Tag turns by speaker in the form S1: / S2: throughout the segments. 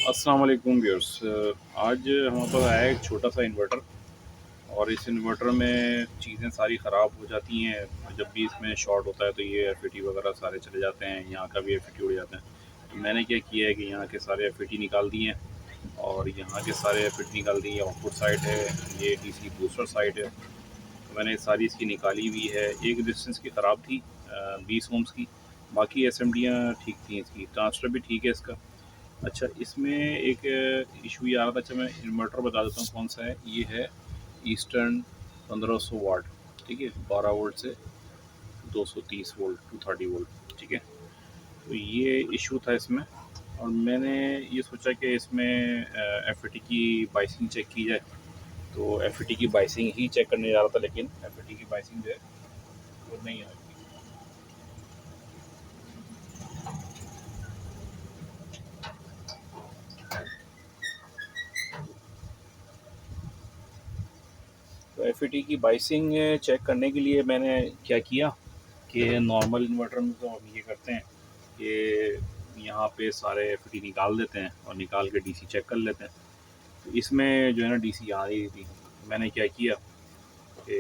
S1: अस्सलाम वालेकुम व्यूअर्स। आज हमारे पास आया एक छोटा सा इन्वर्टर और इस इन्वर्टर में चीज़ें सारी ख़राब हो जाती हैं। जब भी इसमें शॉर्ट होता है तो ये एफ वगैरह सारे चले जाते हैं, यहाँ का भी एफ उड़ जाते हैं। तो मैंने क्या किया है कि यहाँ के सारे एफ निकाल दिए हैं और यहाँ के सारे एफ निकाल दिए। आउटपुट साइड है, ये डीसी बूस्टर साइड है। तो मैंने सारी इसकी निकाली हुई है। एक डिस्टेंस की ख़राब थी 20 ओम्स की, बाकी एस ठीक थी। इसकी ट्रांसफर भी ठीक है इसका। अच्छा, इसमें एक इशू ये आ रहा था। अच्छा, मैं इन्वर्टर बता देता हूँ कौन सा है। ये है ईस्टर्न 1500 वाट, ठीक है, 12 वोल्ट से 230 वोल्ट 230 वोल्ट, ठीक है। तो ये इशू था इसमें और मैंने ये सोचा कि इसमें एफ की बाइसिंग चेक की जाए। तो एफ की बाइसिंग ही चेक करने जा रहा था, लेकिन एफ की बाइसिंग जो है वो नहीं आ रही। तो एफ की बाइसिंग चेक करने के लिए मैंने क्या किया कि नॉर्मल इन्वर्टर में तो हम ये करते हैं कि यहाँ पे सारे एफ निकाल देते हैं और निकाल के डीसी चेक कर लेते हैं। तो इसमें जो है ना डीसी आ रही थी। मैंने क्या किया कि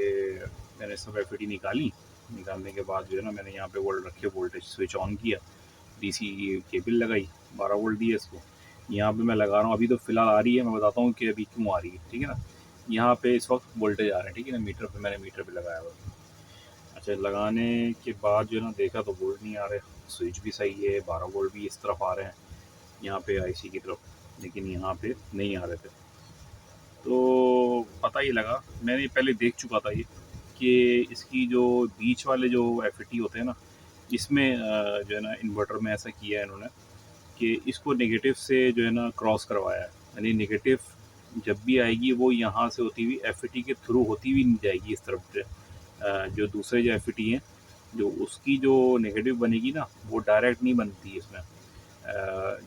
S1: मैंने सब एफ निकाली। निकालने के बाद जो है ना मैंने यहाँ पे वोल्ट रखे, वोल्टेज स्विच ऑन किया, डीसी केबल लगाई, 12 वोल्ट दिए इसको। यहाँ पे मैं लगा रहा हूँ, अभी तो फ़िलहाल आ रही है, मैं बताता हूँ कि अभी क्यों आ रही है, ठीक है ना। यहाँ पे इस वक्त वोल्टेज आ रहे हैं, ठीक है ना। मीटर पे मैंने मीटर पे लगाया हुआ। अच्छा, लगाने के बाद जो है ना देखा तो वोल्ट नहीं आ रहे। स्विच भी सही है, 12 वोल्ट भी इस तरफ आ रहे हैं यहाँ पे आईसी की तरफ, लेकिन यहाँ पे नहीं आ रहे थे। तो पता ही लगा, मैंने पहले देख चुका था ये कि इसकी जो बीच वाले जो एफ होते हैं ना, इसमें जो है ना इन्वर्टर में ऐसा किया है इन्होंने कि इसको नेगेटिव से जो है ना क्रॉस करवाया है। यानी नेगेटिव जब भी आएगी वो यहाँ से होती हुई एफ के थ्रू होती हुई नहीं जाएगी इस तरफ से। जो दूसरे जो एफ हैं, जो उसकी जो नेगेटिव बनेगी ना, वो डायरेक्ट नहीं बनती इसमें।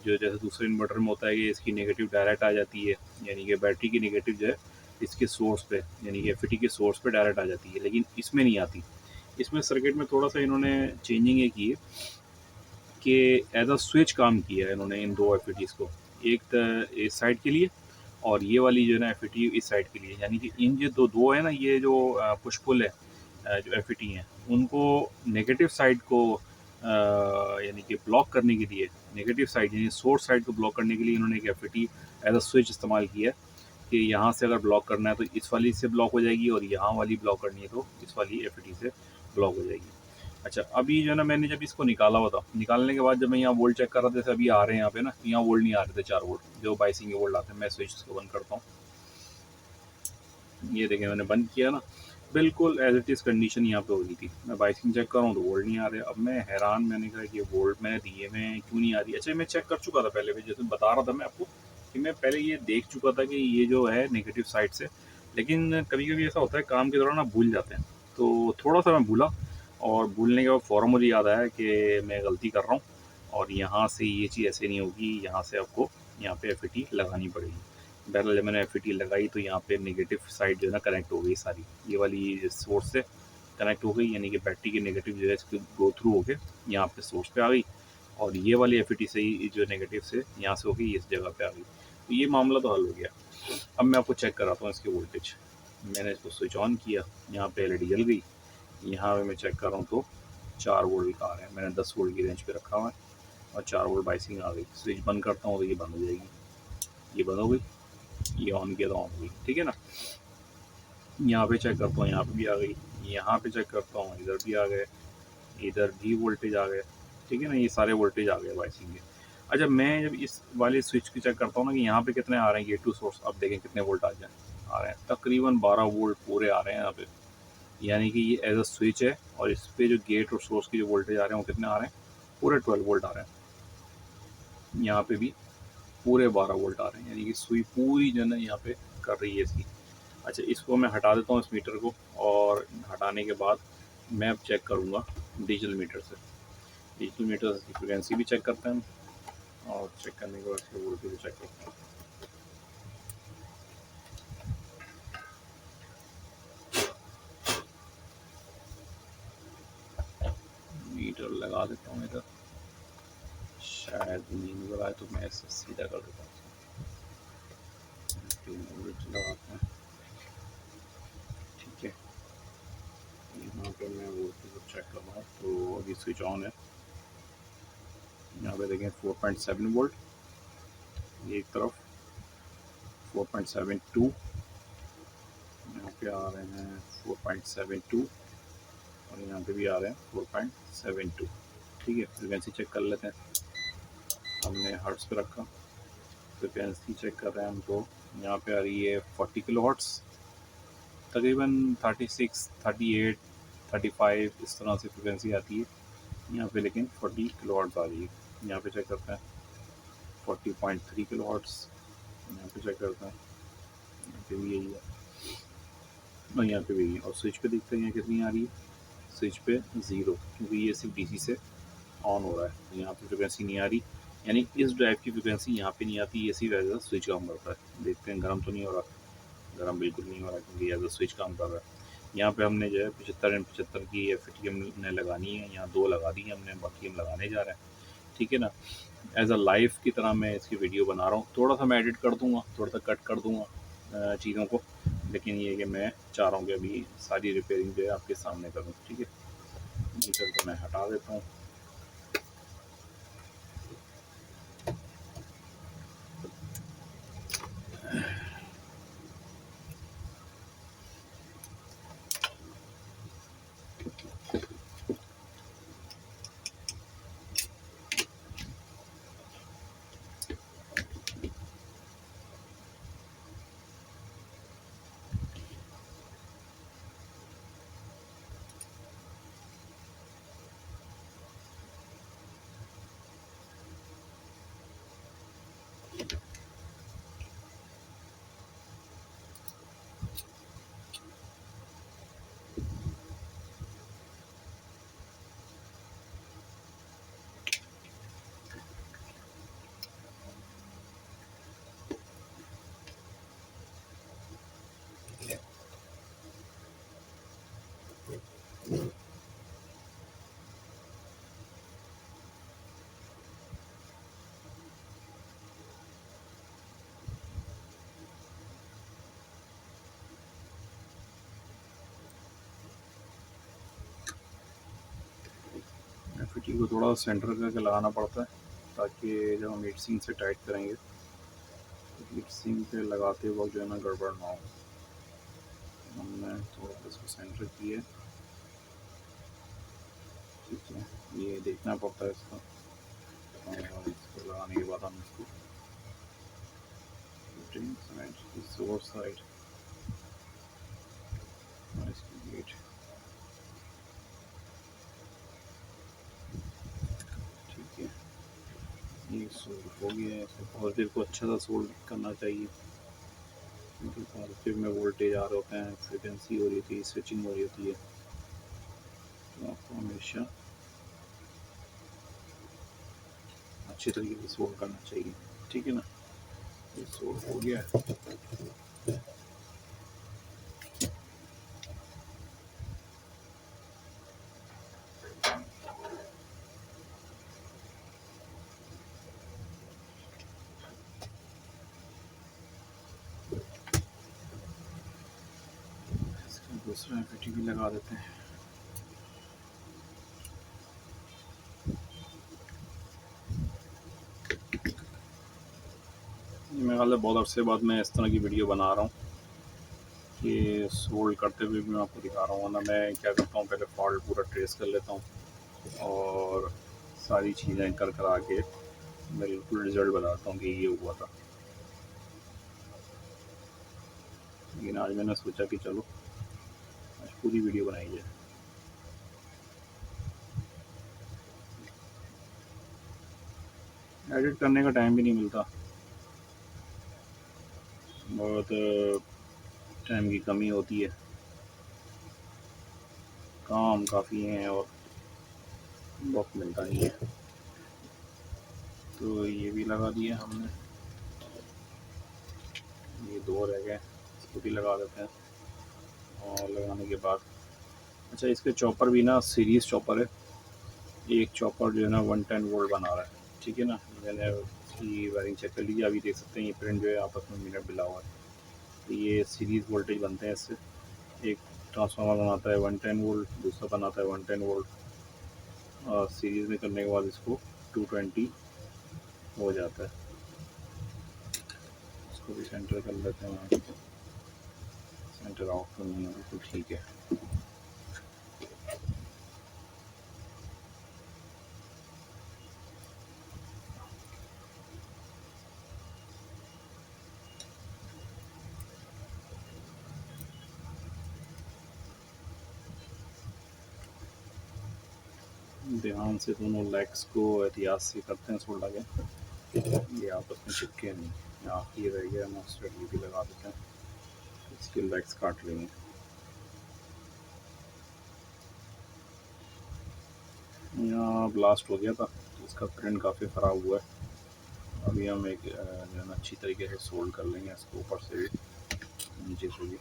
S1: जो जैसे दूसरे इन्वर्टर में होता है कि इसकी नेगेटिव डायरेक्ट आ जाती है, यानी कि बैटरी की नेगेटिव जो है इसके सोर्स पे, यानी कि एफ के सोर्स पे डायरेक्ट आ जाती है, लेकिन इसमें नहीं आती। इसमें सर्किट में थोड़ा सा इन्होंने चेंजिंग ये की है कि एज अ स्विच काम किया है इन्होंने इन दो एफ को। एक इस साइड के लिए और ये वाली जो है ना एफ इस साइड के लिए। यानी कि इन जो दो दो है ना, ये जो पुश पुल है, जो एफ हैं उनको नेगेटिव साइड को यानी कि ब्लॉक करने के लिए, नेगेटिव साइड यानी सोर्स साइड को ब्लॉक करने के लिए इन्होंने एक एफ एज अ स्विच इस्तेमाल किया है कि यहाँ से अगर ब्लॉक करना है तो इस वाली से ब्लॉक हो जाएगी और यहाँ वाली ब्लॉक करनी है तो इस वाली एफ से ब्लॉक हो जाएगी। अच्छा, अभी जो है ना मैंने जब इसको निकाला हुआ था, निकालने के बाद जब मैं यहाँ वोल्ट चेक कर रहा था, जैसे अभी आ रहे हैं यहाँ पे ना, यहाँ वोल्ट नहीं आ रहे थे, 4 वोल्ट जो बाइसिंग के वोल्ट आते हैं। मैं स्विच को बंद करता हूँ, ये देखें मैंने बंद किया ना, बिल्कुल एज इट इज़ कंडीशन यहाँ पे हो गई थी। मैं बाइसिंग चेक कर रहा हूँ तो वोल्ट नहीं आ रहे। अब मैं हैरान, मैंने कहा कि वोल्ट मैंने दिए हुए क्यों नहीं आ रही। अच्छा, मैं चेक कर चुका था पहले भी, जैसे बता रहा था मैं आपको कि मैं पहले ये देख चुका था कि ये जो है नेगेटिव साइड से, लेकिन कभी कभी ऐसा होता है काम के दौरान ना भूल जाते हैं। तो थोड़ा सा मैं भूला और भूलने के बाद फ़ौरन मुझे याद आया कि मैं गलती कर रहा हूँ और यहाँ से ये चीज़ ऐसे नहीं होगी, यहाँ से आपको यहाँ पे एफ लगानी पड़ेगी। बहरहाल जब मैंने एफ लगाई तो यहाँ पे नेगेटिव साइड जो है ना कनेक्ट हो गई सारी, ये वाली सोर्स से कनेक्ट हो गई, यानी कि बैटरी की नेगेटिव जो है इसको गो थ्रू हो के यहाँ पे सोर्स पे आ गई और ये वाली एफ से ही जो नेगेटिव से यहाँ से हो गई इस जगह पे आ गई। तो ये मामला तो हल हो गया। अब मैं आपको चेक कराता हूँ इसके वोल्टेज। मैंने इसको स्विच ऑन किया, यहाँ पे एलईडी जल गई। यहाँ पे मैं चेक कर रहा हूँ तो 4 वोल्ट आ रहे हैं। मैंने 10 वोल्ट की रेंज पे रखा हुआ है और 4 वोल्ट बाइसिंग आ गई। स्विच बंद करता हूँ तो ये बंद हो जाएगी, ये बंद हो गई, ये ऑन किया तो ऑन हुई, ठीक है ना। यहाँ पे चेक करता हूँ, यहाँ पे भी आ गई। यहाँ पे चेक करता हूँ, इधर भी आ गए, इधर भी वोल्टेज आ गए, ठीक है ना। ये सारे वोल्टेज आ गए वाइसिंग के। अच्छा, मैं जब इस वाले स्विच की चेक करता हूँ ना कि यहाँ पे कितने आ रहे हैं, ये टू सोर्स, अब देखें कितने वोल्ट आ रहे हैं, तकरीबन 12 वोल्ट पूरे आ रहे हैं यहाँ पे। यानी कि ये एज अ स्विच है और इस पे जो गेट और सोर्स की जो वोल्टेज आ रहे हैं वो कितने आ रहे हैं, पूरे 12 वोल्ट आ रहे हैं। यहाँ पे भी पूरे 12 वोल्ट आ रहे हैं, यानी कि सुई पूरी जो है ना यहाँ पे कर रही है इसकी। अच्छा, इसको मैं हटा देता हूँ इस मीटर को और हटाने के बाद मैं अब चेक करूँगा डिजिटल मीटर से। डिजिटल मीटर से फ्रिक्वेंसी भी चेक करते हैं और चेक करने के बाद इसके वोल्टेज भी चेक करते हैं। मीटर लगा देता हूँ इधर, शायद नहीं नजर आए तो मैं इसे सीधा कर देता हूँ। वोल्ट लगाते हैं, ठीक है। यहाँ पे मैं वोल्टेज चेक कर रहा हूँ, तो अभी स्विच ऑन है। यहाँ पे देखें 4.7 वोल्ट, ये एक तरफ 4.72, यहाँ पे आ रहे हैं 4.72 और यहाँ पे भी आ रहे हैं 4.72, ठीक है। फ्रिक्वेंसी चेक कर लेते हैं, हमने हर्ट्स पे रखा, फ्रिक्वेंसी चेक कर रहे हैं हम, तो यहाँ पे आ रही है 40 किलो हर्ट्स, तकरीबन 36, 38, 35 इस तरह से फ्रिक्वेंसी आती है यहाँ पे, लेकिन 40 किलो हर्ट्स आ रही है। यहाँ पे चेक करते हैं 40.3 किलो हर्ट्स, यहाँ पे चेक करते हैं, यहाँ पे भी यही है और यहाँ पे भी यही है। और स्विच पे देखते हैं कितनी आ रही है, स्विच पे 0, क्योंकि ये सिर्फ डीसी से ऑन हो रहा है, तो यहाँ पे फ्रिक्वेंसी नहीं आ रही, यानी इस ड्राइव की फ्रिक्वेंसी यहाँ पे नहीं आती, इसी वजह से स्विच काम करता है। देखते हैं गर्म तो नहीं हो रहा, गर्म बिल्कुल नहीं हो रहा, क्योंकि एज अ स्विच काम कर रहा है। यहाँ पे हमने जो है 75 की FET हमने लगानी है, यहाँ 2 लगा दी है हमने, बाकी हम लगाने जा रहे हैं, ठीक है ना। एज अ लाइव की तरह मैं इसकी वीडियो बना रहा हूँ, थोड़ा सा मैं एडिट कर दूँगा, थोड़ा सा कट कर दूँगा चीज़ों को, लेकिन ये कि मैं चाह रहा हूँ कि अभी सारी रिपेयरिंग जो है आपके सामने करूँ, ठीक है। मीटर को मैं हटा देता हूँ। FET को थोड़ा सेंटर करके लगाना पड़ता है, ताकि जब हम हीट सिंक से टाइट करेंगे, हीट सिंक पे लगाते वक्त जो है ना गड़बड़ ना हो। हमने थोड़ा सा इसको सेंटर किया, ठीक है, ये देखना पड़ता है इसका, और इसको लगाने के बाद हम इसको सोर्स साइड और इसकी गेट, ठीक है, ये सोल्ड हो गया है। इसको पॉजिटिव को अच्छा सा सोल्ड करना चाहिए, क्योंकि पॉजिटिव में वोल्टेज आ रहे होते हैं, फ्रिक्वेंसी हो रही होती है, स्विचिंग हो रही होती है, तो आपको हमेशा अच्छी तरीके से सोल्ड करना चाहिए, ठीक है ना। ये सोल्ड हो गया है। दूसरा FET भी लगा देते हैं। मेरे ख्याल से बहुत अरसे बाद मैं इस तरह की वीडियो बना रहा हूँ कि सोल्ड करते हुए भी मैं आपको दिखा रहा हूँ, वरना मैं क्या करता हूँ, पहले फॉल्ट पूरा ट्रेस कर लेता हूँ और सारी चीज़ें कर कर आके बिल्कुल रिजल्ट बताता हूँ कि ये हुआ था। लेकिन आज मैंने सोचा कि चलो आज पूरी वीडियो बनाई जाए। एडिट करने का टाइम भी नहीं मिलता, बहुत टाइम की कमी होती है, काम काफ़ी हैं और वक्त मिलता नहीं है। तो ये भी लगा दिया हमने, ये 2 रह गए, इसको भी लगा देते हैं। और लगाने के बाद अच्छा, इसके चॉपर भी ना सीरीज़ चॉपर है, एक चॉपर जो है ना 110 वोल्ट बना रहा है, ठीक है ना। मैंने इसकी वायरिंग चेक कर लीजिए, अभी देख सकते हैं ये प्रिंट जो है आपस में मिनट मिला हुआ है, तो ये सीरीज़ वोल्टेज बनते हैं इससे। एक ट्रांसफार्मर बनाता है 110 वोल्ट, दूसरा बनाता है 110 वोल्ट, और सीरीज़ में करने के बाद इसको 220 हो जाता है। इसको भी सेंटर कर लेते हैं। सेंटर आउट तो नहीं है, बिल्कुल ठीक है। ध्यान से दोनों लेग्स को एहतियात से करते हैं सोल्डा के, ये आपस में चिपके नहीं। यहाँ ये रह गया, मॉस्फेट ये भी लगा देते हैं, इसके लेग्स काट लेंगे। यहाँ ब्लास्ट हो गया था तो इसका प्रिंट काफ़ी ख़राब हुआ है। अभी हम एक जो है अच्छी तरीके से सोल्ड कर लेंगे इसको, ऊपर से भी नीचे से भी।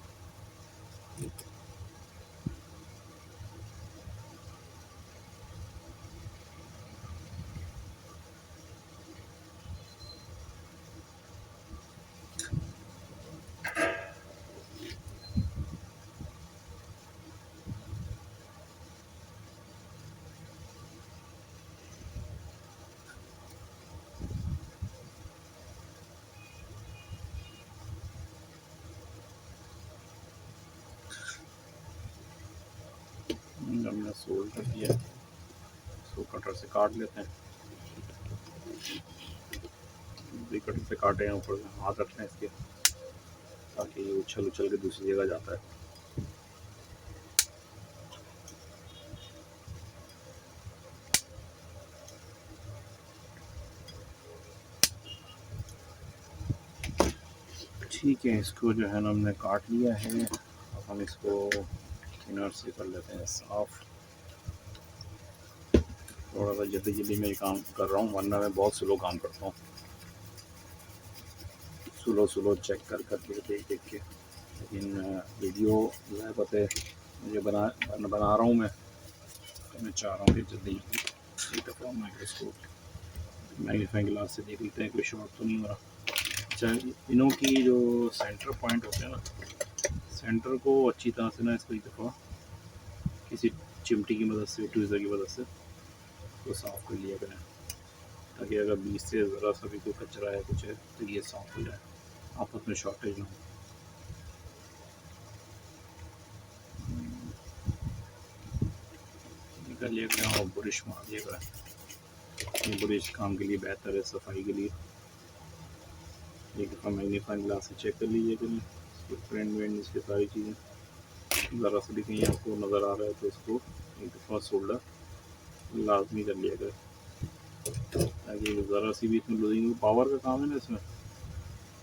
S1: हमने सोल्ड कर दिया, इसको कटर से काट लेते हैं। कटर से काटे हैं, ऊपर हाथ रखते हैं इसके, ताकि ये उछल उछल के दूसरी जगह जाता है। ठीक है, इसको जो है ना हमने काट लिया है। अब हम इसको इनर से कर लेते हैं साफ। थोड़ा सा जल्दी जल्दी में काम कर रहा हूँ, वरना मैं बहुत स्लो काम करता हूँ, स्लो चेक कर के देख के। लेकिन वीडियो जो है पता है मुझे बना रहा हूँ मैं, तो मैं चाह रहा हूँ कि जल्दी एक दफ़ा माइक्रोस्कोप मैग्नीफाइंग ग्लास से देख लेते हैं कोई शॉर्ट तो नहीं हो रहा। अच्छा, इनों की जो सेंटर पॉइंट होते हैं ना, सेंटर को अच्छी तरह से ना इसको एक दफ़ा किसी चिमटी की मदद से, ट्विज़र की मदद से तो साफ़ कर लिया करें, ताकि अगर बीच से ज़रा सा भी कोई कचरा है कुछ है तो ये साफ़ हो जाए, आपस में शॉर्टेज ना हो। निकल लिया करें और ब्रश मार लिया करें, ये ब्रश काम के लिए बेहतर है, सफाई के लिए। एक दफ़ा मैग्नीफाइंग ग्लास से चेक कर लीजिए करें, इसके फ्रेंड वेंड इसके सारी चीज़ें, ज़रा सा भी कहीं आपको नज़र आ रहा है तो इसको एक दफ़ा सोल्डर लाजमी कर लिया करें, ताकि ज़रा सी भी इसमें लूजिंग, पावर का काम है ना इसमें,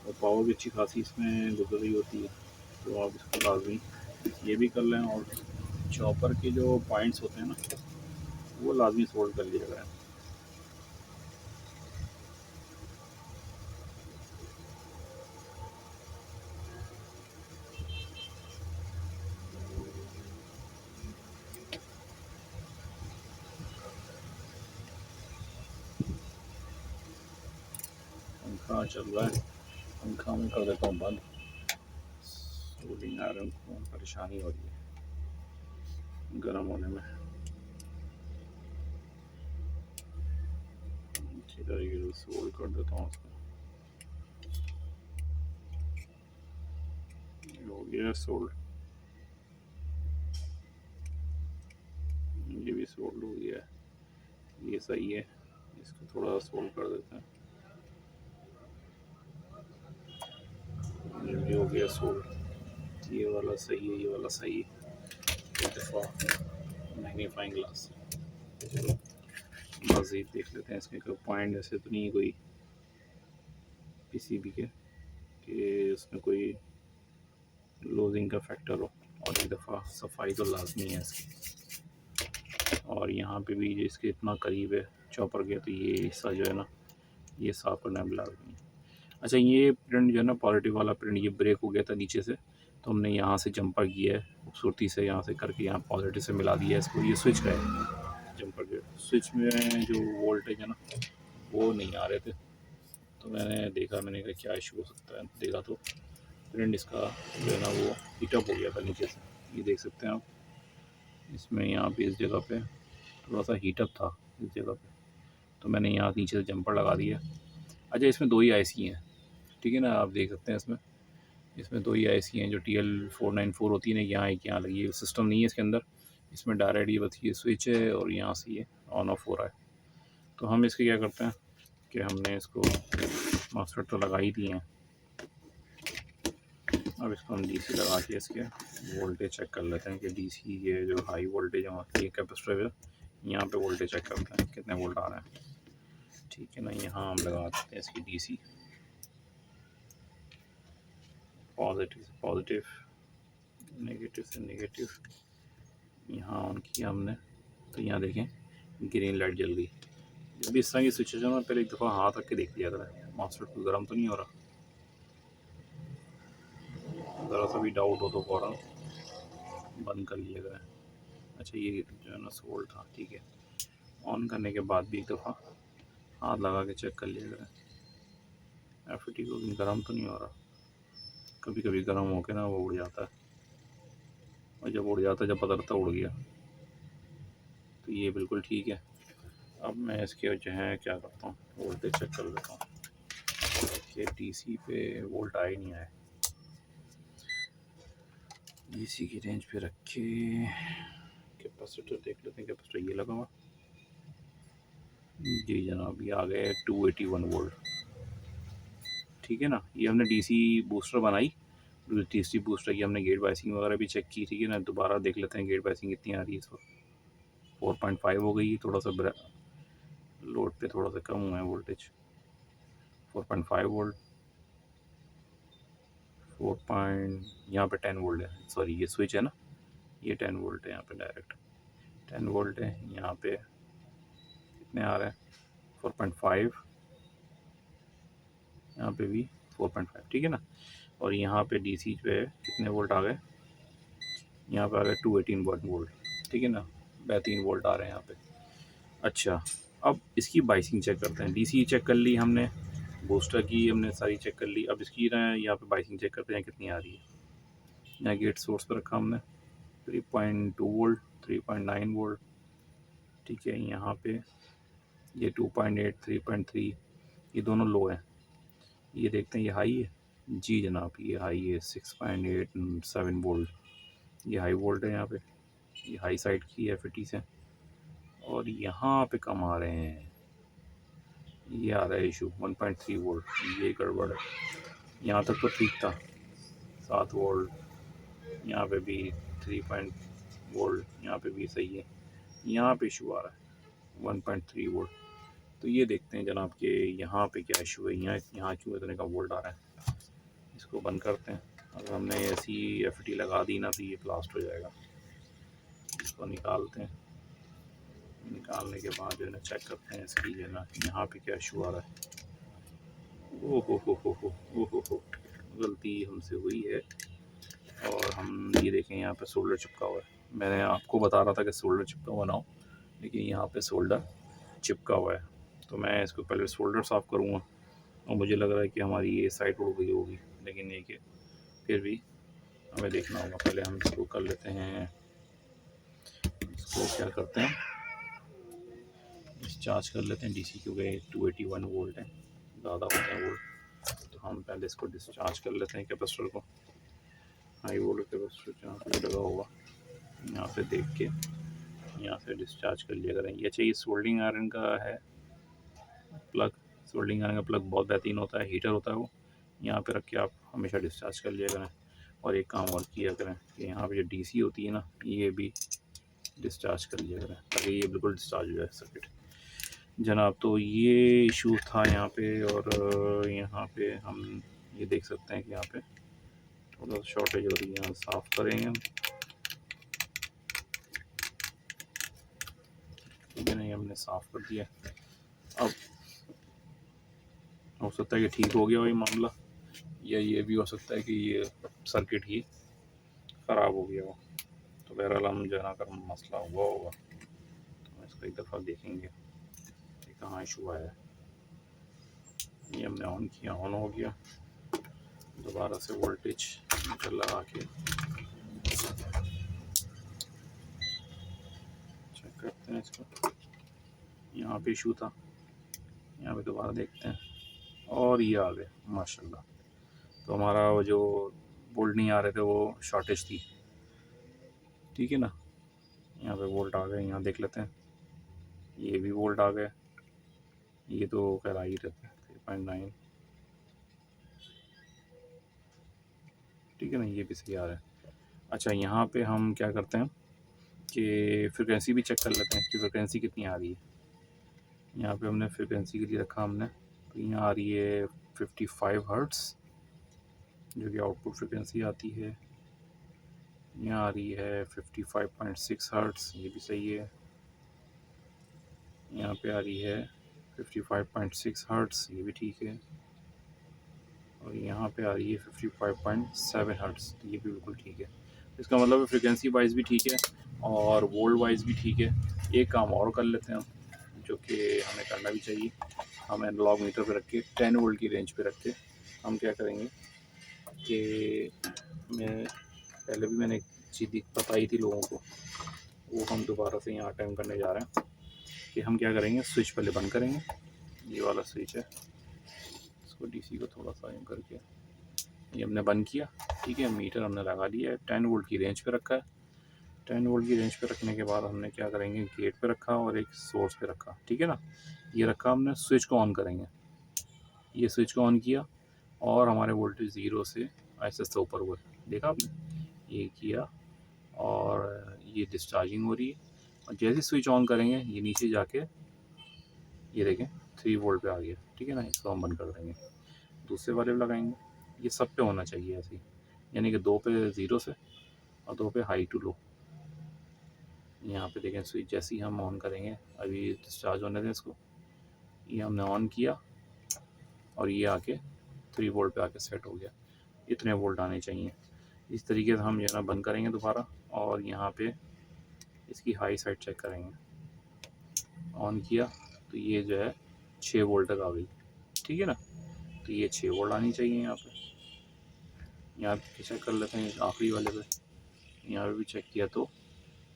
S1: और पावर भी अच्छी खासी इसमें गुजर रही होती है, तो आप इसको लाजमी ये भी कर लें। और चॉपर के जो पॉइंट्स होते हैं ना, वो लाजमी सोल्ड कर लिया करें। पंखा चल रहा है, पंखा में कर देता हूँ बंद, सोल्डिंग आयरन को परेशानी हो रही है गर्म होने में। अच्छी तरीके से सोल्ड कर देता हूँ उसको, हो गया सोल्ड, ये भी सोल्ड हो गया है, ये सही है। इसको थोड़ा सोल्ड कर देते हैं, ये भी हो गया सोल्ड। ये वाला सही है, ये वाला सही है। एक दफ़ा मैग्नीफाइंग ग्लास चलो मज़ीद देख लेते हैं इसके कोई पॉइंट ऐसे तो नहीं है कोई पीसीबी के कि उसमें कोई लूजिंग का फैक्टर हो। और एक दफ़ा सफाई तो लाजमी है इसकी। और यहाँ पे भी इसके इतना करीब है चॉपर के, तो ये हिस्सा जो है ना, ये साफ़ करना भी लाजमी है। अच्छा, ये प्रिंट जो है ना, पॉजिटिव वाला प्रिंट, ये ब्रेक हो गया था नीचे से, तो हमने यहाँ से जंपर किया है खूबसूरती से, यहाँ से करके यहाँ पॉजिटिव से मिला दिया है इसको। ये स्विच का है, जंपर के स्विच में जो वोल्टेज है ना वो नहीं आ रहे थे, तो मैंने देखा, मैंने कहा क्या इशू हो सकता है, देखा तो फ्रेंड इसका जो है ना वो हीटअप हो गया था नीचे से, ये देख सकते हैं आप। इसमें यहाँ पे इस जगह पे थोड़ा सा हीटअप था इस जगह पे, तो मैंने यहाँ नीचे से जंपर लगा दिया। अच्छा, इसमें दो ही आईसी हैं, ठीक है ना, आप देख सकते हैं इसमें दो ही आईसी हैं, जो TL494 होती है ना, यहाँ एक यहाँ लगी है। सिस्टम नहीं है इसके अंदर, इसमें डायरेक्ट ये बस ये स्विच है और यहाँ से ये ऑन ऑफ हो रहा है। तो हम इसके क्या करते हैं कि हमने इसको मॉस्फेट तो लगा ही दिए हैं, अब इसको हम डीसी लगा के इसके वोल्टेज चेक कर लेते हैं कि डीसी ये जो हाई वोल्टेज है कैपेसिटर है, यहाँ पे वोल्टेज चेक करते हैं कितने वोल्ट आ रहे हैं। ठीक है ना, यहाँ हम लगा देते हैं इसकी डीसी, पॉजिटिव से पॉजिटिव, नेगेटिव से नेगेटिव। यहाँ ऑन किया हमने तो यहाँ देखें ग्रीन लाइट जल गई। जब भी इस तरह की सिचुएशन में पहले एक दफ़ा हाथ रख के देख लिया करें मॉस्फेट को गर्म तो नहीं हो रहा, ज़रा सा भी डाउट हो तो फ़ौरन बंद कर लिया करें। अच्छा, ये जो है ना सोल्ड था, ठीक है। ऑन करने के बाद भी एक दफ़ा हाथ लगा के चेक कर लिया करें FET को गर्म तो नहीं हो रहा। कभी कभी गर्म होके ना वो उड़ जाता है, और जब उड़ जाता है, जब पता लगता उड़ गया। तो ये बिल्कुल ठीक है। अब मैं इसके जो है क्या करता हूँ, वोल्टेज चेक कर लेता हूँ कि DC पे वोल्ट आए नहीं आए। DC की रेंज पे रख के कैपेसिटर देख लेते हैं। कैपेसिटर ये लगा हुआ, जी जनाब, ये आ गए 281 वोल्ट, ठीक है ना। ये हमने DC बूस्टर बनाई, DC बूस्टर की हमने गेट बाइसिंग वगैरह भी चेक की, ठीक है ना। दोबारा देख लेते हैं गेट बाइसिंग कितनी आ रही है इस वक्त। 4.5 हो गई, थोड़ा सा लोड पे थोड़ा सा कम हुआ है वोल्टेज। 4.5 वोल्ट, 4. यहाँ पे 10 वोल्ट है, सॉरी ये स्विच है ना, ये 10 वोल्ट है, यहाँ पे डायरेक्ट 10 वोल्ट है। यहाँ पे कितने आ रहे हैं, 4.5, यहाँ पे भी 4.5, ठीक है ना। और यहाँ पे DC पे कितने वोल्ट आ गए, यहाँ पे आ गए 218 वोल्ट, ठीक है ना। 3 वोल्ट आ रहे हैं यहाँ पे। अच्छा, अब इसकी बाइसिंग चेक करते हैं। DC चेक कर ली हमने, बूस्टर की हमने सारी चेक कर ली। अब इसकी ना यहाँ पे बाइसिंग चेक करते हैं कितनी आ रही है। यहाँ गेट सोर्स पर रखा हमने 3.2 वोल्ट, 3.9 वोल्ट, ठीक है। यहाँ पे ये 2.8, 3.3, ये दोनों लो हैं। ये देखते हैं ये हाई है, जी जनाब ये हाई है, 6.87 वोल्ट, ये हाई वोल्ट है। यहाँ पे ये हाई साइड की FET से। और यहाँ पे कम आ रहे हैं, ये आ रहा है इशू 1.3 वोल्ट, ये गड़बड़ है। यहाँ तक तो ठीक था, 7 वोल्ट, यहाँ पे भी 3 वोल्ट, यहाँ पे भी सही है। यहाँ पे इशू आ रहा है 1.3 वोल्ट। तो ये देखते हैं जनाब कि यहाँ पे क्या इशू है, यहाँ क्यों इतने का वोल्ट आ रहा है। इसको बंद करते हैं। अगर हमने ऐसी FET लगा दी ना तो ये ब्लास्ट हो जाएगा। इसको निकालते हैं, निकालने के बाद जो है ना चेक करते हैं इसकी जो है ना यहाँ पे क्या इशू आ रहा है। ओहो हो, गलती हमसे हुई है। और हम ये देखें यहाँ पे सोल्डर चिपका हुआ है। मैंने आपको बता रहा था कि सोल्डर चिपका हुआ ना हो, लेकिन यहाँ पे सोल्डर चिपका हुआ है। तो मैं इसको पहले सोल्डर साफ़ करूँगा, और मुझे लग रहा है कि हमारी ये साइड उड़ गई होगी, लेकिन ये कि फिर भी हमें देखना होगा। पहले हम इसको कर लेते हैं, इसको क्या करते हैं, डिस्चार्ज कर लेते हैं DC, क्योंकि 281 वोल्ट है, ज़्यादा होते हैं वोल्ट। तो हम पहले इसको डिस्चार्ज कर लेते हैं कैपेसिटर को। हाई वोल्ट कैपेसिटर जहाँ पे लगा होगा यहाँ पे देख के यहाँ से डिस्चार्ज कर लिया करें। ये चाहिए सोल्डिंग आयरन का है प्लग, सोल्डिंग आयरन का प्लग बहुत बेहतरीन होता है, हीटर होता है वो। यहाँ पे रख के आप हमेशा डिस्चार्ज कर लिया करें। और एक काम और किया करें कि यहाँ पे जो DC होती है ना, ये भी डिस्चार्ज कर लिया करें, ताकि ये बिल्कुल डिस्चार्ज हो जाए सर्किट जनाब। तो ये इशू था यहाँ पे। और यहाँ पे हम ये देख सकते हैं कि यहाँ पे थोड़ा सा शॉर्टेज हो रही है, यहाँ साफ़ करेंगे हम, ठीक है ना। ये हमने साफ़ कर दिया। अब हो सकता है कि ठीक हो गया हो ये मामला, या ये भी हो सकता है कि ये सर्किट ही ख़राब हो गया हो। तो बहरहाल हम जो है ना अगर मसला हुआ होगा तो इसको एक दफ़ा देखेंगे कि कहाँ इशू आया है। ये हमने ऑन किया, ऑन हो गया। दोबारा से वोल्टेज मीटर लगा के चेक करते हैं इसको। यहाँ पे इशू था, यहाँ पे दोबारा देखते हैं और ये आ गए माशाल्लाह। तो हमारा वो जो बोल्ट नहीं आ रहे थे वो शॉर्टेज थी, ठीक है ना। यहाँ पे वोल्ट आ गए, यहाँ देख लेते हैं, ये भी वोल्ट आ गए, ये तो खैर आ ही रहते हैं 3.9, ठीक है ना, ये भी सही आ रहा है। अच्छा, यहाँ पे हम क्या करते हैं कि फ्रिक्वेंसी भी चेक कर लेते हैं कि फ्रिक्वेंसी कितनी आ रही है। यहाँ पे हमने फ्रिक्वेंसी के लिए रखा हमने, तो यहाँ आ रही है 55 हर्ट्ज़ जो कि आउटपुट फ्रिक्वेंसी आती है। यहाँ आ रही है 55.6 हर्ट्ज़, ये भी सही है। यहाँ पे आ रही है 55.6 हर्ट्ज़, ये भी ठीक है। और यहाँ पे आ रही है 55.7 हर्ट्ज़, तो ये भी बिल्कुल ठीक है। इसका मतलब फ्रिक्वेंसी वाइज भी ठीक है और वोल्ट वाइज भी ठीक है। एक काम और कर लेते हैं हम, जो कि हमें करना भी चाहिए। हम एनालॉग मीटर पे रख के 10 वोल्ट की रेंज पे रख के हम क्या करेंगे कि मैंने एक चीज़ बताई थी लोगों को, वो हम दोबारा से यहाँ अटेम्प्ट करने जा रहे हैं कि हम क्या करेंगे, स्विच पहले बंद करेंगे। ये वाला स्विच है, इसको डीसी को थोड़ा सा यूँ करके ये हमने बंद किया, ठीक है। मीटर हमने लगा लिया है, 10 वोल्ट की रेंज पे रखा है। 10 वोल्ट की रेंज पे रखने के बाद हमने क्या करेंगे, गेट पे रखा और एक सोर्स पे रखा, ठीक है ना। ये रखा हमने, स्विच को ऑन करेंगे। ये स्विच को ऑन किया और हमारे वोल्टेज 0 से ऐसे ऐसे ऊपर हुए, देखा आपने, ये किया और ये डिस्चार्जिंग हो रही है। और जैसे स्विच ऑन करेंगे ये नीचे जाके ये देखें 3 वोल्ट पे आ गया, ठीक है ना। इसको हम बंद कर देंगे, दूसरे वाले पे लगाएंगे। ये सब पे होना चाहिए ऐसे ही, यानी कि 2 पे 0 से और 2 पे हाई टू लो। यहाँ पे देखें स्विच जैसे ही हम ऑन करेंगे, अभी डिस्चार्ज होने दें इसको, ये हमने ऑन किया और ये आके 3 वोल्ट पे आके सेट हो गया। इतने वोल्ट आने चाहिए। इस तरीके से हम जो है ना बंद करेंगे दोबारा और यहाँ पे इसकी हाई साइड चेक करेंगे। ऑन किया तो ये जो है 6 वोल्ट तक आ गई, ठीक है ना। तो ये 6 वोल्ट आनी चाहिए यहाँ पे। यहाँ पे चेक कर लेते हैं आखिरी वाले पे, यहाँ पे भी चेक किया तो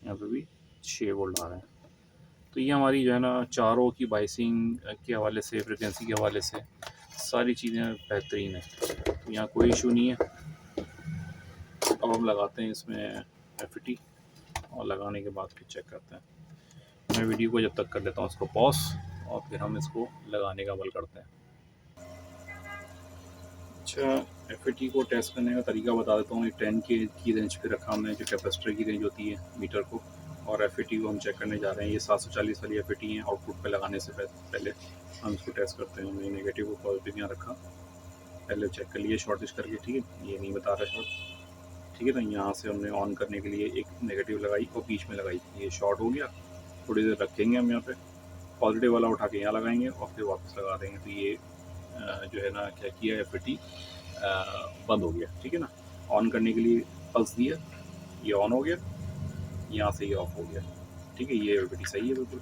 S1: यहाँ पे भी 6 वोल्ट आ रहे हैं। तो ये हमारी जो है ना चारों की बाइसिंग के हवाले से, फ्रिक्वेंसी के हवाले से सारी चीज़ें बेहतरीन है, तो यहाँ कोई इशू नहीं है। अब हम लगाते हैं इसमें एफईटी और लगाने के बाद फिर चेक करते हैं। मैं वीडियो को जब तक कर लेता हूँ इसको पॉज और फिर हम इसको लगाने का अमल करते हैं। अच्छा, एफईटी को टेस्ट करने का तरीका बता देता हूँ। 10 के की रेंज पे रखा हमने, जो कैपेसिटर की रेंज होती है मीटर को, और एफईटी को हम चेक करने जा रहे हैं। ये 740 वाली एफईटी है। आउटपुट पे लगाने से पहले हम इसको टेस्ट करते हैं। हमने नेगेटिव और पॉजिटिव यहाँ रखा, पहले चेक कर लिए शॉर्टेज करके, ठीक है। ये नहीं बता रहा शॉर्ट, ठीक है ना। यहाँ से हमने ऑन करने के लिए एक नेगेटिव लगाई और बीच में लगाई, ये शॉर्ट हो गया। थोड़ी देर रखेंगे हम यहाँ पे, पॉजिटिव वाला उठा के यहाँ लगाएंगे और फिर वापस लगा देंगे। तो ये जो है ना क्या किया, एफईटी बंद हो गया, ठीक है ना। ऑन करने के लिए पल्स दिया, ये ऑन हो गया, यहाँ से ये ऑफ हो गया, ठीक है। ये एफईटी सही है बिल्कुल।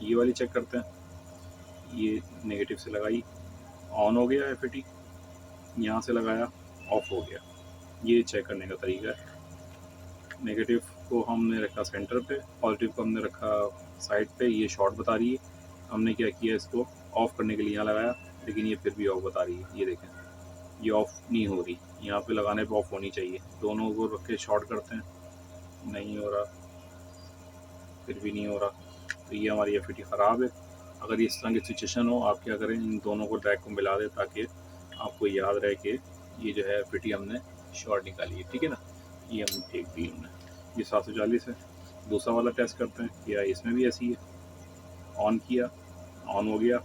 S1: ये वाली चेक करते हैं, ये नेगेटिव से लगाई, ऑन हो गया एफईटी, यहाँ से लगाया, ऑफ हो गया। ये चेक करने का तरीका है। नेगेटिव को हमने रखा सेंटर पे, पॉजिटिव को हमने रखा साइड पे। ये शॉर्ट बता रही है। हमने क्या किया, इसको ऑफ़ करने के लिए यहाँ लगाया, लेकिन ये फिर भी ऑफ बता रही है। ये देखें, ये ऑफ़ नहीं हो रही, यहाँ पे लगाने पे ऑफ होनी चाहिए। दोनों को रख के शॉर्ट करते हैं, नहीं हो रहा, फिर भी नहीं हो रहा। तो ये हमारी एफईटी ख़राब है। अगर इस तरह की सिचुएशन हो, आप क्या करें, इन दोनों को ड्रैग को मिला दें ताकि आपको याद रहे कि ये जो है एफईटी हमने शॉर्ट निकाली है, ठीक है ना। ये हम फेंक दी हमने। ये 740 है। दूसरा वाला टेस्ट करते हैं, या इसमें भी ऐसी है। ऑन किया, ऑन हो गया,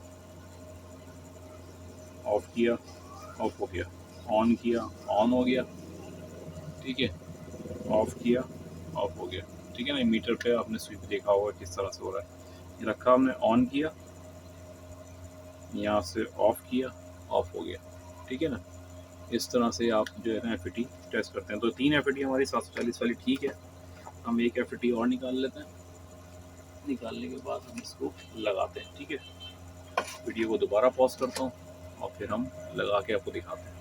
S1: ऑफ किया, ऑफ हो गया, ऑन किया, ऑन हो गया, ठीक है, ऑफ किया, ऑफ हो गया, ठीक है ना। मीटर पे आपने स्विच देखा होगा किस तरह से हो रहा है। ये रखा हमने, ऑन किया, यहाँ से ऑफ किया, ऑफ हो गया, ठीक है ना। इस तरह से आप जो है ना एफईटी टेस्ट करते हैं। तो 3 एफईटी हमारी 740 वाली ठीक है। हम एक एफईटी और निकाल लेते हैं, निकालने के बाद हम इसको लगाते हैं, ठीक है। वीडियो को दोबारा पॉज करता हूँ और फिर हम लगा के आपको दिखाते हैं।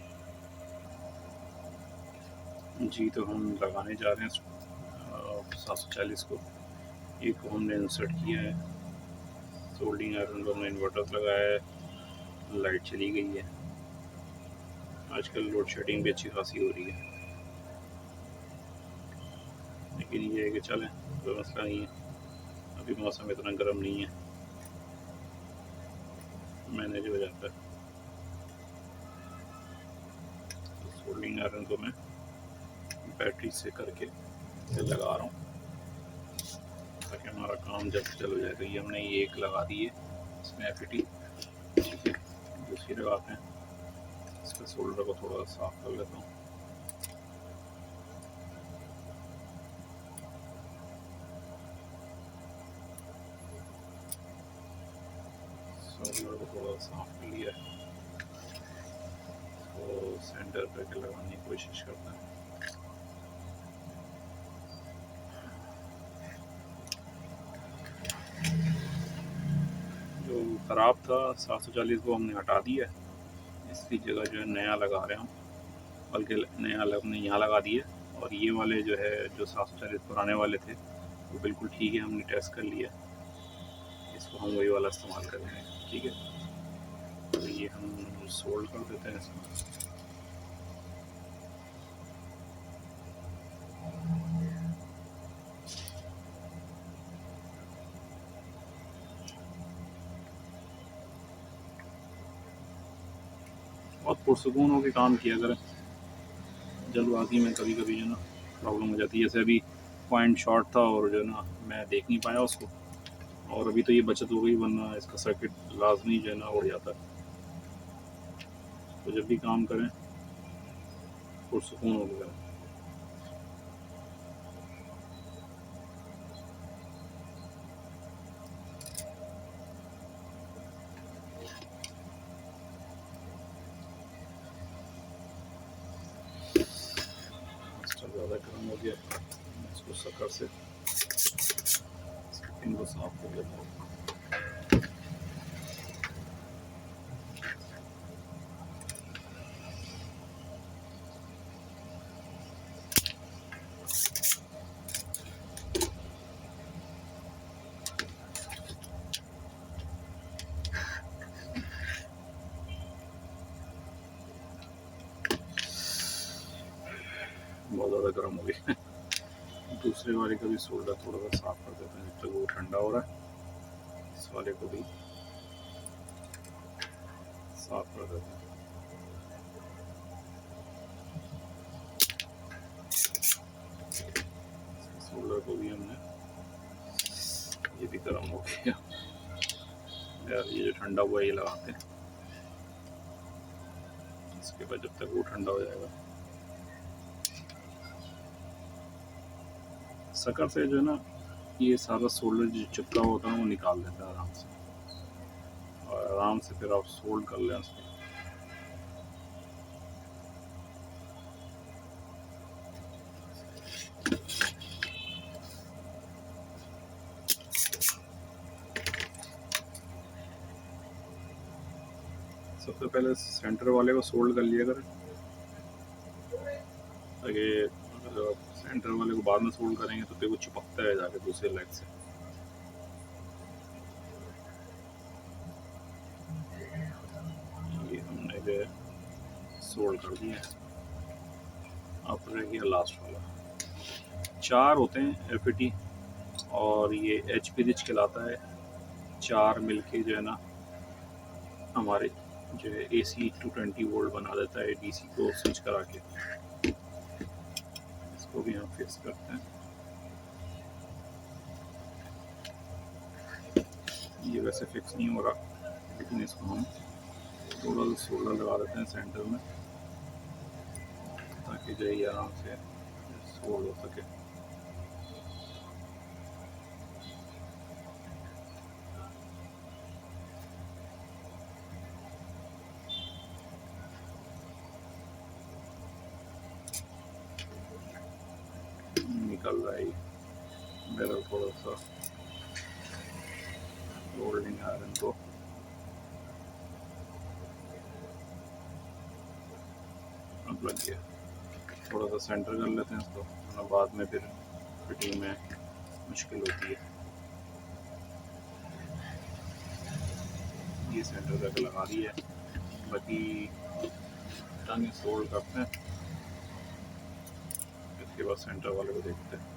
S1: जी, तो हम लगाने जा रहे हैं 740 को। एक को हमने इंसर्ट किया है, सोल्डिंग आयरन को हमने इन्वर्टर लगाया है, लाइट चली गई है। आजकल लोड शेडिंग भी अच्छी खासी हो रही है, लेकिन ये है कि चलें, कोई मसला नहीं है। अभी मौसम इतना गर्म नहीं है, मैनेज हो जाता है। तो सोल्डिंग आयरन को मैं बैटरी से करके लगा रहा हूँ ताकि हमारा काम जल्द चल जाए। तो ये हमने ये एक लगा दी है, इसमें FET, ठीक है। दूसरी लगाते हैं, इसका सोल्डर को थोड़ा साफ कर लेता हूँ। सोल्डर को थोड़ा साफ कर लिया है, तो सेंटर पे लगाने की कोशिश करते हैं। जो ख़राब था 740 को हमने हटा दिया, इसकी जगह जो है नया लगा रहे हैं हम, बल्कि नया हमने यहाँ लगा दिया। और ये वाले जो है, जो 740 पुराने वाले थे, वो बिल्कुल ठीक है, हमने टेस्ट कर लिया। इसको हम वही वाला इस्तेमाल करेंगे, ठीक है। तो ये हम सोल्ड कर देते हैं इसमें। बहुत पुरसकून होकर काम किया करें, जल्दबाजी में कभी कभी जो ना प्रॉब्लम हो जाती है। जैसे अभी पॉइंट शॉर्ट था और जो ना मैं देख नहीं पाया उसको, और अभी तो ये बचत हो गई, वरना इसका सर्किट लाजमी जो है ना उड़ जाता है। तो जब भी काम करें पुरसकून होकर करें। ज़्यादा गर्म हो गया, इसको शक्कर से स्किपिंग को साफ कर लेता हूँ। बहुत ज़्यादा गर्म हो गया। दूसरे वाले का भी सोल्डर थोड़ा सा साफ कर देते हैं जब तक वो ठंडा हो रहा है। इस वाले को भी साफ कर देते हैं। सोल्डर को भी हमने, ये भी गर्म हो गया यार। ये जो ठंडा हुआ ये लगाते हैं, इसके बाद जब तक वो ठंडा हो जाएगा। शक्कर से जो है ना, ये सारा सोल्डर जो चिपका होता है वो निकाल देता है आराम से, और आराम से फिर आप सोल्ड कर लें उसको। सबसे पहले सेंटर वाले को सोल्ड कर लिया करें, ताकि अगर आप सेंटर वाले को बाद में सोल्ड करेंगे तो फिर वो चिपकता है जाके दूसरे लेग से। ये हमने जो है सोल्ड कर दिया। अब रह गया लास्ट वाला। 4 होते हैं FET, और ये HP रिच कहलाता है। 4 मिलके जो है ना हमारे जो है AC 220 वोल्ट बना देता है, DC को स्विच करा के। इसको भी हम फिक्स करते हैं। ये वैसे फिक्स नहीं हो रहा, लेकिन इसको हम थोड़ा सा सोल्डर लगा देते हैं सेंटर में, ताकि जो ये आराम से सोल्ड हो सके। निकल रहा है मेरा थोड़ा सा सोल्डिंग आयरन को। अब लग गया। थोड़ा सा सेंटर कर लेते हैं इसको, वरना बाद में फिर फिटिंग में मुश्किल होती है। ये सेंटर तक लगा दी है, बाकी टांगे सोल्ड करते हैं, इसके बाद सेंटर वाले को देखते हैं।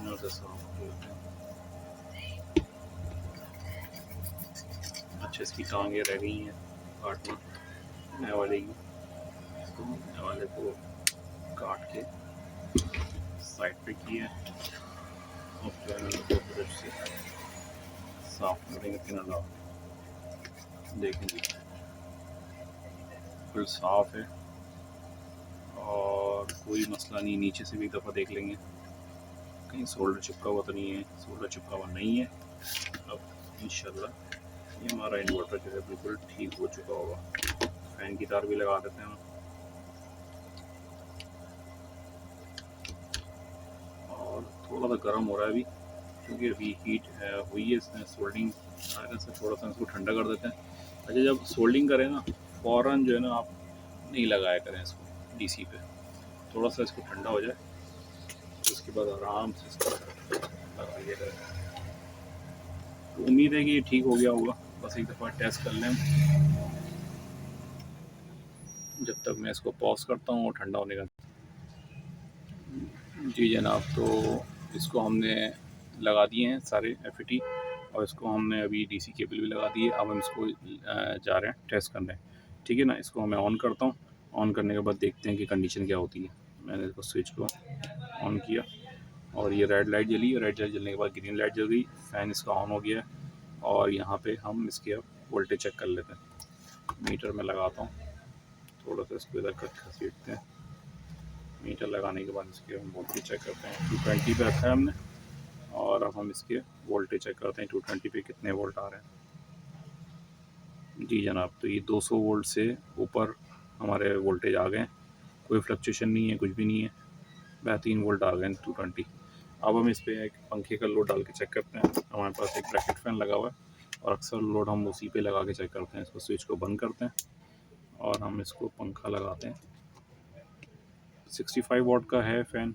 S1: इनर से साफ कर लेते हैं। अच्छा, इसकी टांगे रह गई हैं काटना, नए वाले की, इसको नए वाले को काट के साइड पे किए, अब जो है ना ब्रश से साफ करेंगे पिन लगा, देखेंगे बिल्कुल साफ है और कोई मसला नहीं। नीचे से भी एक दफ़ा देख लेंगे कहीं सोल्डर चिपका हुआ तो नहीं है। सोल्डर चिपका हुआ नहीं है। अब इंशाल्लाह ये हमारा इन्वर्टर जो है बिल्कुल ठीक हो चुका होगा। फैन की तार भी लगा देते हैं और थोड़ा सा गर्म हो रहा है अभी, क्योंकि अभी हीट हुई है इसमें सोल्डिंग आयरन से। थोड़ा सा इसको ठंडा कर देते हैं। अच्छा, जब सोल्डिंग करें ना फ़ौरन जो है ना आप नहीं लगाया करें इसको डीसी पे, थोड़ा सा इसको ठंडा हो जाए तो उसके बाद आराम से इसको लगाइए करें। तो उम्मीद है कि ये ठीक हो गया होगा, बस एक दफ़ा टेस्ट कर लें। जब तक मैं इसको पॉज करता हूँ और ठंडा होने का। जी जनाब, तो इसको हमने लगा दिए हैं सारे एफईटी और इसको हमने अभी डीसी केबल भी लगा दी है। अब हम इसको जा रहे हैं टेस्ट करने, ठीक है ना। इसको मैं ऑन करता हूँ, ऑन करने के बाद देखते हैं कि कंडीशन क्या होती है। मैंने इसको स्विच को ऑन किया और ये रेड लाइट जली, रेड लाइट जलने के बाद ग्रीन लाइट जल गई, फ़ैन इसका ऑन हो गया और यहाँ पे हम इसके अब वोल्टेज चेक कर लेते हैं। मीटर में लगाता हूँ, थोड़ा सा इसको इधर कट खसीटते हैं। मीटर लगाने के बाद इसके हम वोल्टेज चेक करते हैं। 220 पे रखा है हमने और अब हम इसके वोल्टेज चेक करते हैं 220 पे कितने वोल्ट आ रहे हैं। जी जनाब, तो ये 200 वोल्ट से ऊपर हमारे वोल्टेज आ गए, कोई फ्लक्चुएशन नहीं है, कुछ भी नहीं है, बेहतरीन वोल्ट आ गए हैं 220। अब हम इस पर एक पंखे का लोड डाल के चेक करते हैं। हमारे पास एक ब्रैकेट फ़ैन लगा हुआ है और अक्सर लोड हम उसी पे लगा के चेक करते हैं। इसको स्विच को बंद करते हैं और हम इसको पंखा लगाते हैं। 65 वाट का है फ़ैन।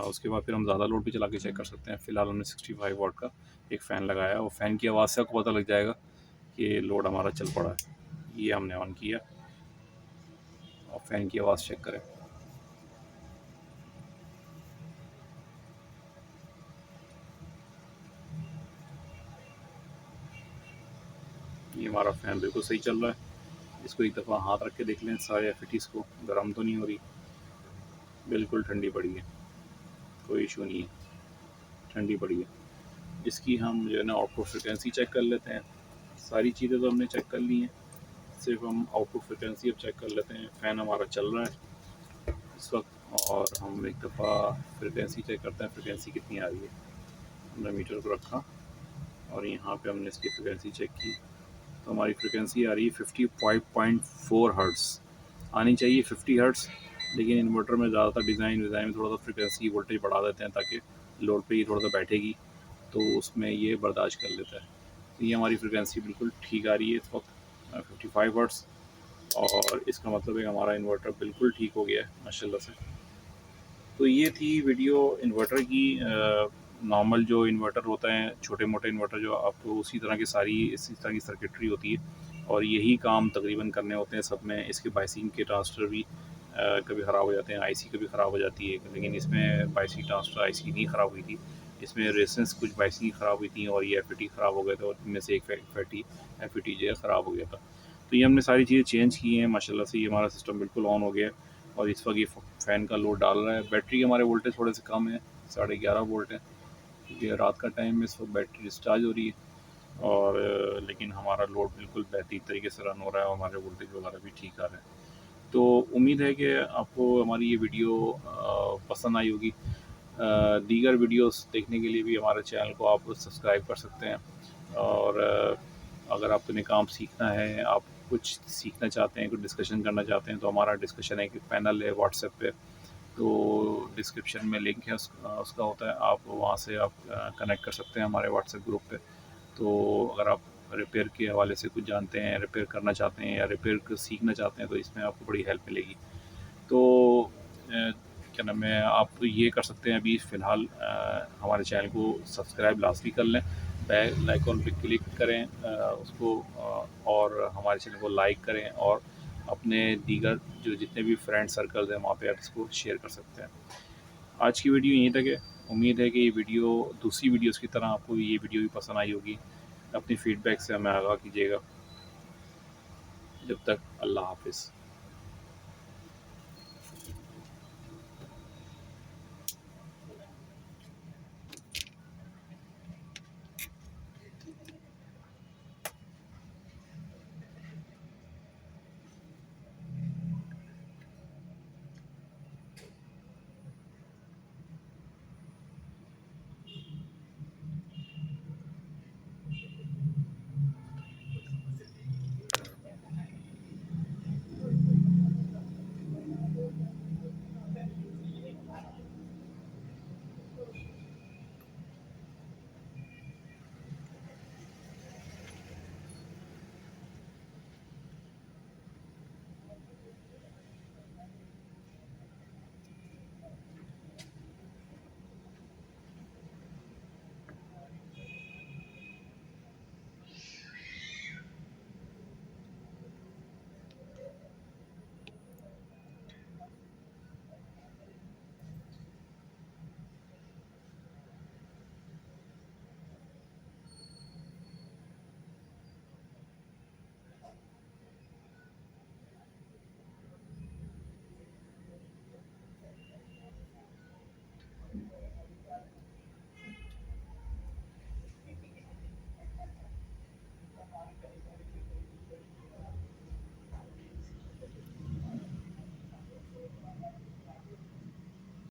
S1: उसके बाद फिर हम ज़्यादा लोड भी चला के चेक कर सकते हैं। फ़िलहाल हमने 65 वाट का एक फ़ैन लगाया है और फ़ैन की आवाज़ से आपको पता लग जाएगा कि लोड हमारा चल पड़ा है। ये हमने ऑन किया और फ़ैन की आवाज़ चेक करें। ये हमारा फ़ैन बिल्कुल सही चल रहा है। इसको एक दफ़ा हाथ रख के देख लें सारे एफईटीज़ को, गर्म तो नहीं हो रही, बिल्कुल ठंडी पड़ी है, कोई इशू नहीं है, ठंडी पड़ी है। इसकी हम जो है ना आउटपुट फ्रिक्वेंसी चेक कर लेते हैं। सारी चीज़ें तो हमने चेक कर ली हैं, सिर्फ हम आउटपुट फ्रिक्वेंसी अब चेक कर लेते हैं। फ़ैन हमारा चल रहा है इस वक्त और हम एक दफ़ा फ्रिक्वेंसी चेक करते हैं फ्रिक्वेंसी कितनी आ रही है। हमने मीटर को रखा और यहाँ पे हमने इसकी फ्रिक्वेंसी चेक की, तो हमारी फ्रिक्वेंसी आ रही है 55.4 हर्ट्ज़। आनी चाहिए 50 हर्ट्ज़, लेकिन इन्वर्टर में ज़्यादातर डिज़ाइन में थोड़ा सा फ्रिक्वेंसी वोल्टेज बढ़ा देते हैं ताकि लोड पे ये थोड़ा सा बैठेगी, तो उसमें ये बर्दाश्त कर लेता है। तो ये हमारी फ्रिक्वेंसी बिल्कुल ठीक आ रही है इस वक्त 55 हर्ट्ज़ और इसका मतलब है हमारा इन्वर्टर बिल्कुल ठीक हो गया है माशाल्लाह से। तो ये थी वीडियो इन्वर्टर की। नॉर्मल जो इन्वर्टर होता है, छोटे मोटे इन्वर्टर जो आपको उसी तरह की सारी इसी तरह की सर्किटरी होती है और यही काम तकरीबन करने होते हैं सब में। इसके बाइसिंग के ट्रांसफ़र भी कभी ख़राब हो जाते हैं, आईसी कभी ख़राब हो जाती है, लेकिन इसमें बाइसिंग ट्रांसफ़र आईसी नहीं ख़राब हुई थी। इसमें रेसेंस कुछ बाइसिंग ख़राब हुई थी और ये एफईटी ख़राब हो गए थे और इनमें से एक एफईटी जो है ख़राब हो गया था। तो ये हमने सारी चीज़ें चेंज की हैं माशाल्लाह से। ये हमारा सिस्टम बिल्कुल ऑन हो गया है और इस वक्त ये फ़ैन का लोड डाल रहा है। बैटरी के हमारे वोल्टेज थोड़े से कम है, 11.5 वोल्ट है, क्योंकि रात का टाइम में इस वक्त बैटरी डिस्चार्ज हो रही है और लेकिन हमारा लोड बिल्कुल बेहतरीन तरीके से रन हो रहा है और हमारे वोल्टेज वगैरह भी ठीक आ रहे हैं। तो उम्मीद है कि आपको हमारी ये वीडियो पसंद आई होगी। दीगर वीडियोस देखने के लिए भी हमारे चैनल को आप सब्सक्राइब कर सकते हैं और अगर आपने काम सीखना है, आप कुछ सीखना चाहते हैं, कुछ डिस्कशन करना चाहते हैं, तो हमारा डिस्कशन एक पैनल है व्हाट्सएप पे, तो डिस्क्रिप्शन में लिंक है उसका होता है, आप वहाँ से आप कनेक्ट कर सकते हैं हमारे व्हाट्सएप ग्रुप पे। तो अगर आप रिपेयर के हवाले से कुछ जानते हैं, रिपेयर करना चाहते हैं या रिपेयर सीखना चाहते हैं, तो इसमें आपको बड़ी हेल्प मिलेगी। तो क्या नाम है, आप ये कर सकते हैं अभी फ़िलहाल, हमारे चैनल को सब्सक्राइब लाजमी कर लें, बेल आइकॉन पे क्लिक करें उसको, और हमारे चैनल को लाइक करें, और अपने दीगर जो जितने भी फ्रेंड सर्कल्स हैं वहाँ पे आप इसको शेयर कर सकते हैं। आज की वीडियो यहीं तक है। उम्मीद है कि ये वीडियो दूसरी वीडियोस की तरह आपको ये वीडियो भी पसंद आई होगी। अपनी फ़ीडबैक से हमें आगाह कीजिएगा। जब तक अल्लाह हाफ़िज़।